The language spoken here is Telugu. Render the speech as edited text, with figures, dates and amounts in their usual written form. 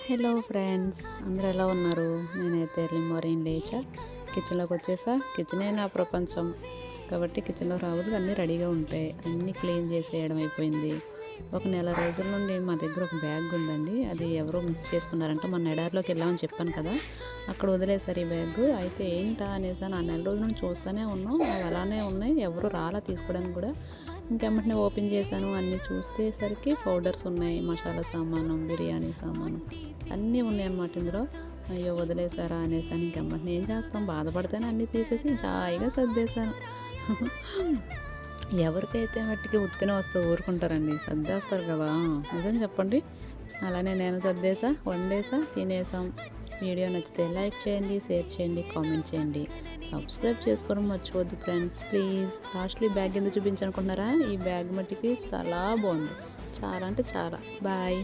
హలో ఫ్రెండ్స్, అందరూ ఎలా ఉన్నారు? నేనైతే ఎర్లీ మార్నింగ్ లేచా, కిచెన్లోకి వచ్చేసా. కిచెనే నా ప్రపంచం కాబట్టి కిచెన్లో రాబోదు అన్నీ రెడీగా ఉంటాయి. అన్నీ క్లీన్ చేసేయడం అయిపోయింది. ఒక నెల రోజుల నుండి మా దగ్గర ఒక బ్యాగ్ ఉందండి. అది ఎవరో మిస్ చేసుకున్నారంట. మొన్న ఎడారిలోకి వెళ్ళామని చెప్పాను కదా, అక్కడ వదిలేశారు ఈ బ్యాగ్. అయితే ఏంటా అనేసి ఆ నెల రోజుల నుండి చూస్తూనే ఉన్నాం. అవి అలానే ఉన్నాయి, ఎవరు రాలా తీసుకోవడానికి కూడా. ఇంకెమ్మటనే ఓపెన్ చేశాను, అన్నీ చూసేసరికి పౌడర్స్ ఉన్నాయి, మసాలా సామాను, బిర్యానీ సామాను అన్నీ ఉన్నాయన్నమాట ఇందులో. అయ్యో వదిలేసారా అనేసి అని ఇంకెమ్మటనే ఏం చేస్తాం, బాధపడితేనే అన్నీ తీసేసి హాయిగా సర్దేశాను. ఎవరికైతే మట్టికి ఉత్తిన వస్తే ఊరుకుంటారండి, సర్దేస్తారు కదా. నిజం చెప్పండి. అలానే నేను సర్దేశా, వండేసా, తినేసాం. వీడియో నచ్చితే లైక్ చేయండి, షేర్ చేయండి, కామెంట్ చేయండి, సబ్స్క్రైబ్ చేసుకోవడం మర్చిపోద్దు ఫ్రెండ్స్ ప్లీజ్. లాస్ట్లీ బ్యాగ్ ఎందుకు చూపించనుకుంటున్నారా? ఈ బ్యాగ్ మట్టికి చాలా బాగుంది, చాలా అంటే చాలా. బాయ్.